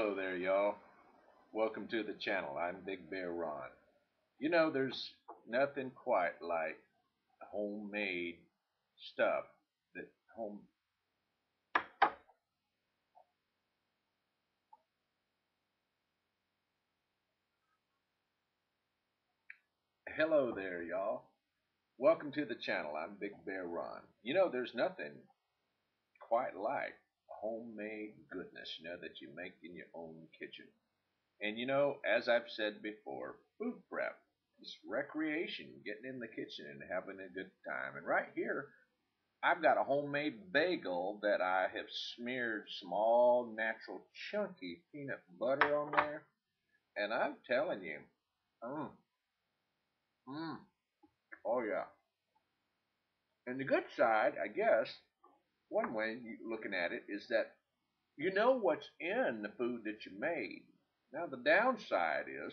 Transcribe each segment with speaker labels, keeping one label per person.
Speaker 1: Hello there, y'all. Welcome to the channel. I'm Big Bear Ron. You know, there's nothing quite like homemade stuff that home. Hello there, y'all. Welcome to the channel. I'm Big Bear Ron. You know, there's nothing quite like homemade goodness, that you make in your own kitchen. And as I've said before, food prep is recreation, getting in the kitchen and having a good time. And right here, I've got a homemade bagel that I have smeared some all natural chunky peanut butter on there. And I'm telling you, mmm, mmm, oh yeah. And the good side, I guess, one way looking at it is that you know what's in the food that you made. Now the downside is,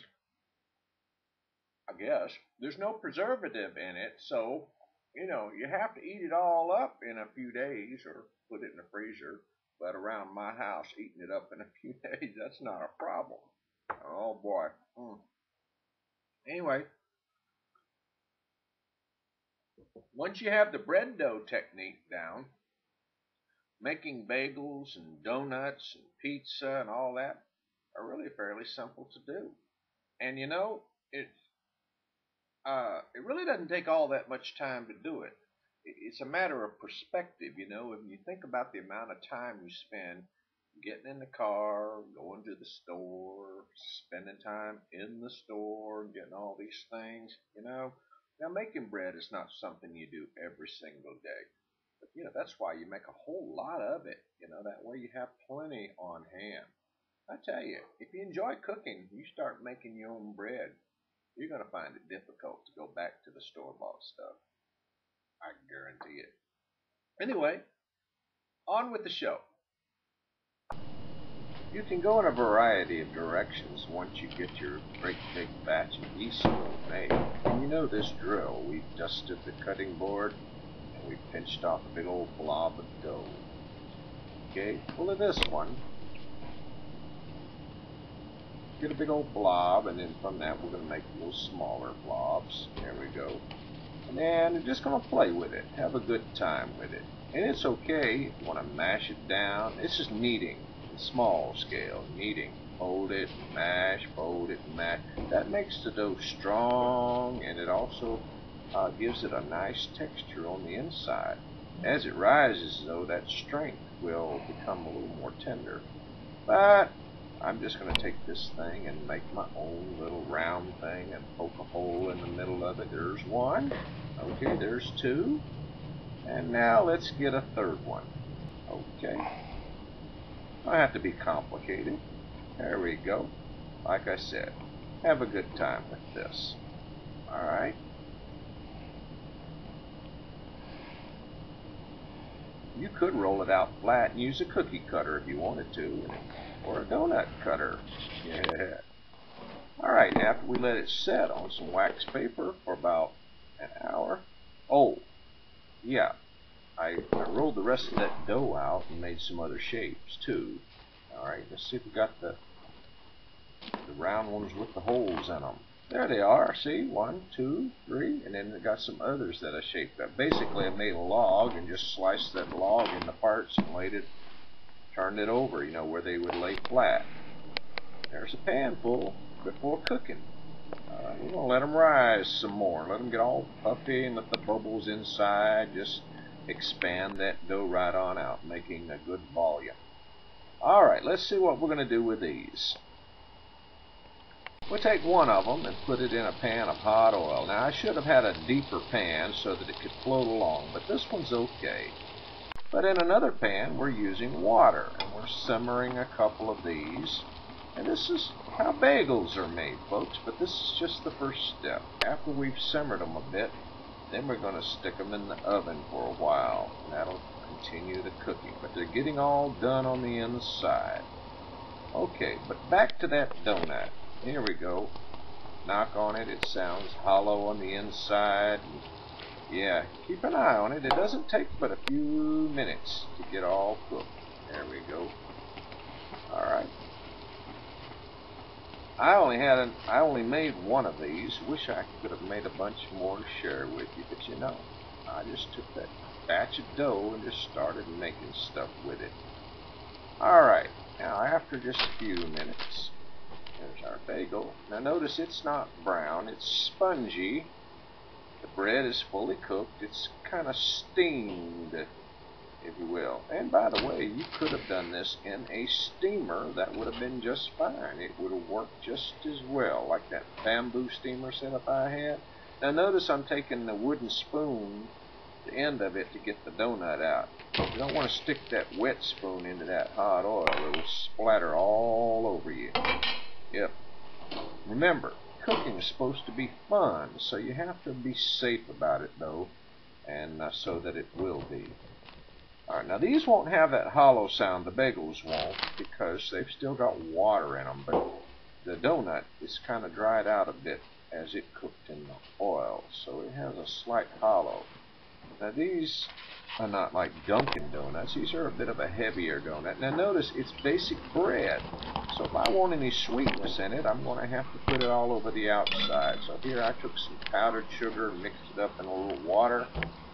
Speaker 1: I guess, there's no preservative in it, so you have to eat it all up in a few days or put it in the freezer. But around my house, eating it up in a few days, that's not a problem. Oh boy. Anyway, once you have the bread dough technique down, making bagels and donuts and pizza and all that are really fairly simple to do. And it really doesn't take all that much time to do it. It's a matter of perspective, If you think about the amount of time you spend getting in the car, going to the store, spending time in the store, getting all these things, Now, making bread is not something you do every single day. But, that's why you make a whole lot of it. That way you have plenty on hand. I tell you, if you enjoy cooking, you start making your own bread, you're going to find it difficult to go back to the store-bought stuff. I guarantee it. Anyway, on with the show. You can go in a variety of directions once you get your great big batch of yeast dough made. And you know this drill. We've dusted the cutting board and we've pinched off a big old blob of dough. Okay, full of this one. Get a big old blob, and then from that we're going to make little smaller blobs. There we go. And then you're just going to play with it. Have a good time with it. And it's okay if you want to mash it down. It's just kneading. Small scale kneading. Fold it, mash, fold it, mash. That makes the dough strong, and it also gives it a nice texture on the inside. As it rises, though, that strength will become a little more tender. But I'm just going to take this thing and make my own little round thing and poke a hole in the middle of it. There's one. Okay, there's two. And now let's get a third one. Okay. Don't have to be complicated. There we go. Like I said, have a good time with this. Alright. You could roll it out flat and use a cookie cutter if you wanted to, or a donut cutter. Yeah. Alright, after we let it set on some wax paper for about an hour. Oh, yeah. I rolled the rest of that dough out and made some other shapes too. Alright, let's see if we got the round ones with the holes in them. There they are. See? 1, 2, 3. And then I got some others that I shaped up. Basically, I made a log and just sliced that log into parts and turned it over, where they would lay flat. There's a pan full before cooking. We're going to let them rise some more. Let them get all puffy and let the bubbles inside just expand that dough right on out, making a good volume. Alright, let's see what we're going to do with these. We'll take one of them and put it in a pan of hot oil. Now, I should have had a deeper pan so that it could float along, but this one's okay. But in another pan, we're using water, and we're simmering a couple of these. And this is how bagels are made, folks, but this is just the first step. After we've simmered them a bit, then we're going to stick them in the oven for a while, and that'll continue the cooking. But they're getting all done on the inside. Okay, but back to that donut. Here we go. Knock on it. It sounds hollow on the inside. Yeah, keep an eye on it. It doesn't take but a few minutes to get all cooked. There we go. Alright. I only made one of these. Wish I could have made a bunch more to share with you, but you know, I just took that batch of dough and just started making stuff with it. Alright, now after just a few minutes, there's our bagel. Now notice it's not brown, it's spongy. The bread is fully cooked. It's kind of steamed, if you will. And by the way, you could have done this in a steamer. That would have been just fine. It would have worked just as well, like that bamboo steamer setup I had. Now notice I'm taking the wooden spoon, the end of it, to get the donut out. You don't want to stick that wet spoon into that hot oil. It will splatter all over you. Yep. Remember, cooking is supposed to be fun, so you have to be safe about it, though, and so that it will be. Alright, now these won't have that hollow sound, the bagels won't, because they've still got water in them, but the donut is kind of dried out a bit as it cooked in the oil, so it has a slight hollow. Now these are not like Dunkin' Donuts. These are a bit of a heavier donut. Now notice it's basic bread. So if I want any sweetness in it, I'm going to have to put it all over the outside. So here I took some powdered sugar and mixed it up in a little water.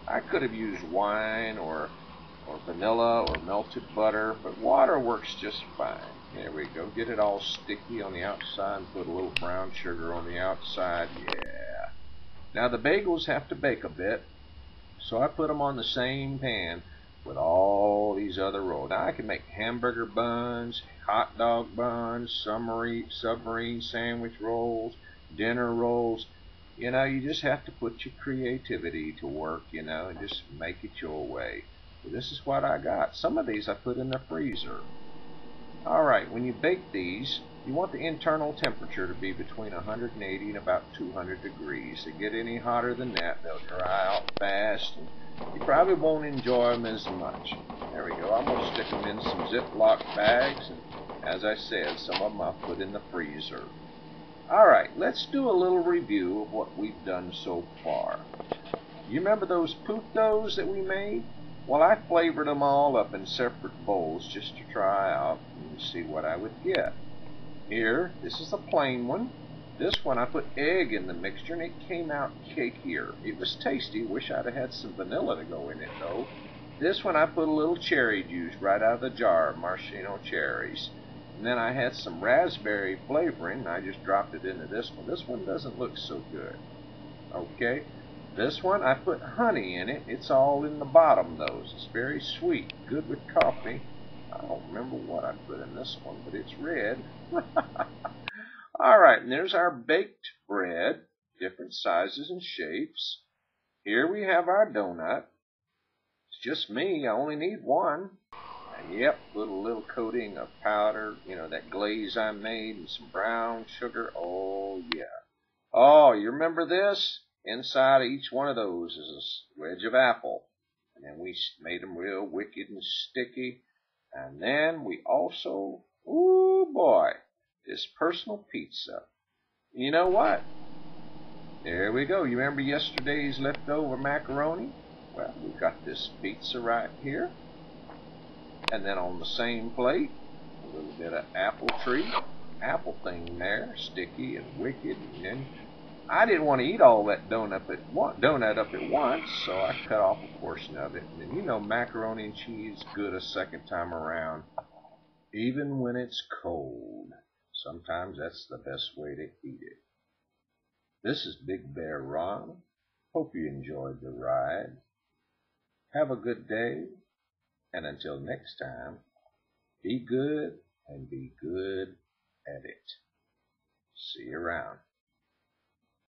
Speaker 1: I could have used wine or vanilla or melted butter, but water works just fine. There we go. Get it all sticky on the outside and put a little brown sugar on the outside. Yeah. Now the bagels have to bake a bit. So I put them on the same pan with all these other rolls. Now I can make hamburger buns, hot dog buns, submarine sandwich rolls, dinner rolls. You know, you just have to put your creativity to work, you know, and just make it your way. So this is what I got. Some of these I put in the freezer. Alright, when you bake these, you want the internal temperature to be between 180 and about 200 degrees. If they get any hotter than that, they'll dry out fast, and you probably won't enjoy them as much. There we go. I'm going to stick them in some Ziploc bags, and as I said, some of them I'll put in the freezer. Alright, let's do a little review of what we've done so far. You remember those Putos that we made? Well, I flavored them all up in separate bowls just to try out and see what I would get. Here, this is a plain one. This one I put egg in the mixture and it came out cakier. It was tasty. Wish I'd have had some vanilla to go in it though. This one I put a little cherry juice right out of the jar, maraschino cherries. And then I had some raspberry flavoring and I just dropped it into this one. This one doesn't look so good. Okay. This one, I put honey in it. It's all in the bottom, though. It's very sweet, good with coffee. I don't remember what I put in this one, but it's red. All right, and there's our baked bread, different sizes and shapes. Here we have our donut. It's just me. I only need one. And yep, put a little coating of powder, you know, that glaze I made, and some brown sugar. Oh, yeah. Oh, you remember this? Inside of each one of those is a wedge of apple. And then we made them real wicked and sticky. And then we also, ooh boy, this personal pizza. You know what? There we go. You remember yesterday's leftover macaroni? Well, we've got this pizza right here. And then on the same plate, a little bit of apple thing there, sticky and wicked. And then I didn't want to eat all that donut up at once, so I cut off a portion of it. And then, you know, macaroni and cheese good a second time around, even when it's cold. Sometimes that's the best way to eat it. This is Big Bear Ron. Hope you enjoyed the ride. Have a good day, and until next time, be good